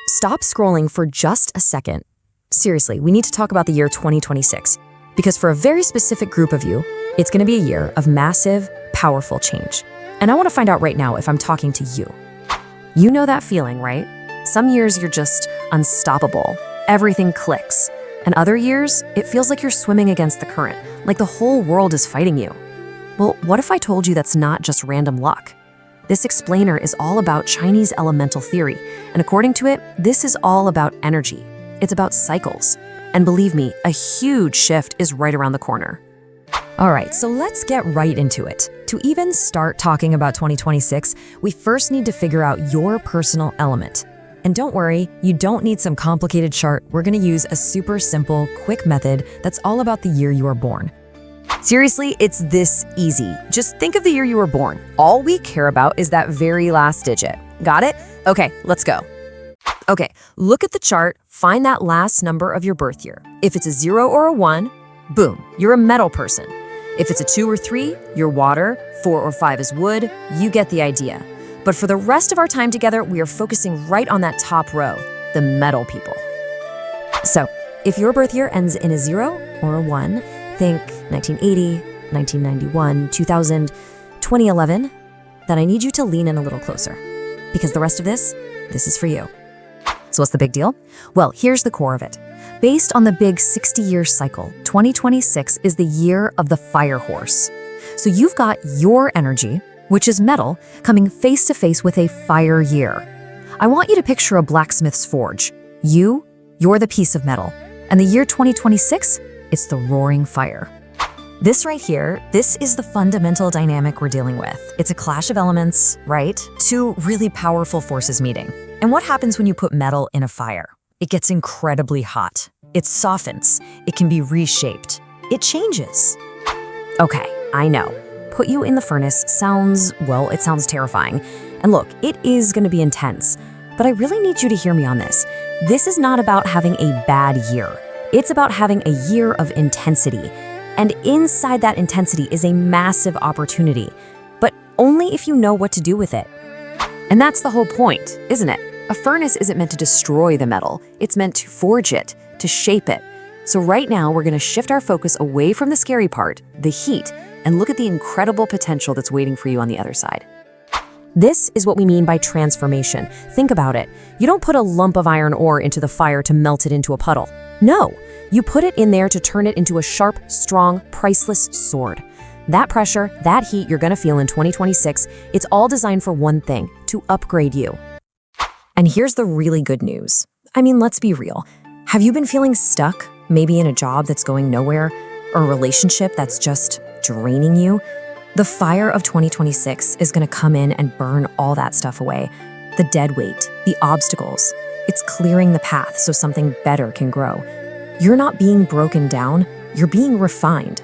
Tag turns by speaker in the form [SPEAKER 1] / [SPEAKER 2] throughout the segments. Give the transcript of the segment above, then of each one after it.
[SPEAKER 1] stop scrolling for just a second. Seriously, we need to talk about the year 2026, because for a very specific group of you, it's going to be a year of massive, powerful change. And I want to find out right now if I'm talking to you. You know that feeling, right? Some years you're just unstoppable. Everything clicks. And other years, it feels like you're swimming against the current, like the whole world is fighting you. Well, what if I told you that's not just random luck? This explainer is all about Chinese elemental theory, and according to it, this is all about energy. It's about cycles. And believe me, a huge shift is right around the corner. All right, so let's get right into it. To even start talking about 2026, we first need to figure out your personal element. And don't worry, you don't need some complicated chart. We're gonna use a super simple, quick method that's all about the year you were born. Seriously, it's this easy. Just think of the year you were born. All we care about is that very last digit. Got it? Okay, let's go. Okay, look at the chart, find that last number of your birth year. If it's a 0 or a 1, boom, you're a metal person. If it's a 2 or 3, you're water, 4 or 5 is wood, you get the idea. But for the rest of our time together, we are focusing right on that top row, the metal people. So, if your birth year ends in a 0 or a 1, think 1980, 1991, 2000, 2011, then I need you to lean in a little closer. Because the rest of this is for you. So what's the big deal? Well, here's the core of it. Based on the big 60-year cycle, 2026 is the year of the fire horse. So you've got your energy, which is metal, coming face to face with a fire year. I want you to picture a blacksmith's forge. You're the piece of metal. And the year 2026, it's the roaring fire. This right here, this is the fundamental dynamic we're dealing with. It's a clash of elements, right? Two really powerful forces meeting. And what happens when you put metal in a fire? It gets incredibly hot. It softens. It can be reshaped. It changes. Okay, I know. Put you in the furnace sounds terrifying. And look, it is going to be intense. But I really need you to hear me on this. This is not about having a bad year. It's about having a year of intensity. And inside that intensity is a massive opportunity. But only if you know what to do with it. And that's the whole point, isn't it? A furnace isn't meant to destroy the metal. It's meant to forge it, to shape it. So right now, we're going to shift our focus away from the scary part, the heat, and look at the incredible potential that's waiting for you on the other side. This is what we mean by transformation. Think about it. You don't put a lump of iron ore into the fire to melt it into a puddle. No, you put it in there to turn it into a sharp, strong, priceless sword. That pressure, that heat you're going to feel in 2026, it's all designed for one thing, to upgrade you. And here's the really good news. I mean, let's be real. Have you been feeling stuck, maybe in a job that's going nowhere, or a relationship that's just draining you? The fire of 2026 is going to come in and burn all that stuff away. The dead weight, the obstacles. It's clearing the path so something better can grow. You're not being broken down, you're being refined.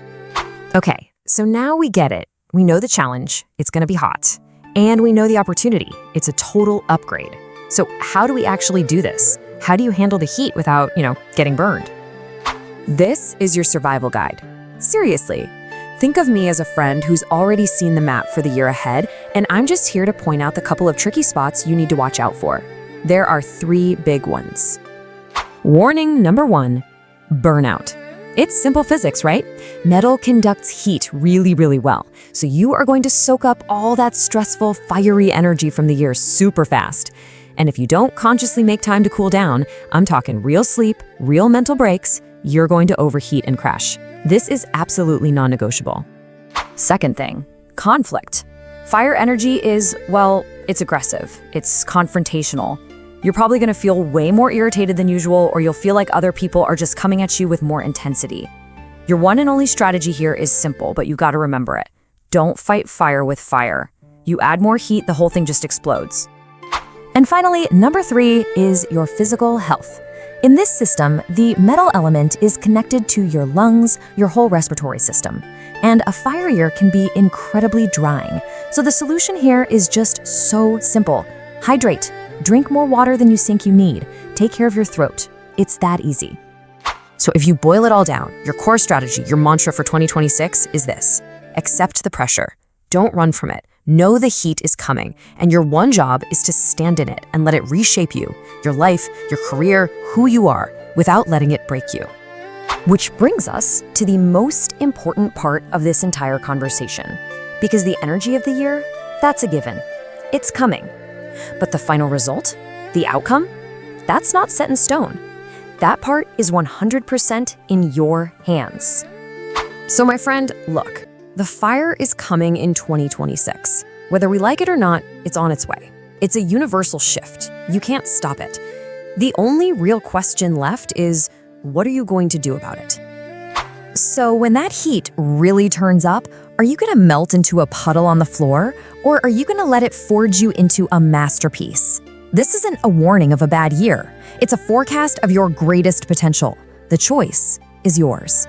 [SPEAKER 1] Okay, so now we get it. We know the challenge, it's going to be hot. And we know the opportunity, it's a total upgrade. So how do we actually do this? How do you handle the heat without, getting burned? This is your survival guide. Seriously, think of me as a friend who's already seen the map for the year ahead, and I'm just here to point out the couple of tricky spots you need to watch out for. There are 3 big ones. Warning number 1, burnout. It's simple physics, right? Metal conducts heat really, really well. So you are going to soak up all that stressful, fiery energy from the year super fast. And if you don't consciously make time to cool down, I'm talking real sleep, real mental breaks, you're going to overheat and crash. This is absolutely non-negotiable. Second thing, conflict. Fire energy is, it's aggressive. It's confrontational. You're probably going to feel way more irritated than usual, or you'll feel like other people are just coming at you with more intensity. Your one and only strategy here is simple, but you got to remember it. Don't fight fire with fire. You add more heat, the whole thing just explodes. And finally, number 3 is your physical health. In this system, the metal element is connected to your lungs, your whole respiratory system. And a fire year can be incredibly drying. So the solution here is just so simple. Hydrate. Drink more water than you think you need. Take care of your throat. It's that easy. So if you boil it all down, your core strategy, your mantra for 2026 is this. Accept the pressure. Don't run from it. Know the heat is coming, and your one job is to stand in it and let it reshape you, your life, your career, who you are, without letting it break you. Which brings us to the most important part of this entire conversation, because the energy of the year, that's a given. It's coming. But the final result, the outcome, that's not set in stone. That part is 100% in your hands. So my friend, look, the fire is coming in 2026. Whether we like it or not, it's on its way. It's a universal shift. You can't stop it. The only real question left is, what are you going to do about it? So when that heat really turns up, are you gonna melt into a puddle on the floor, or are you gonna let it forge you into a masterpiece? This isn't a warning of a bad year. It's a forecast of your greatest potential. The choice is yours.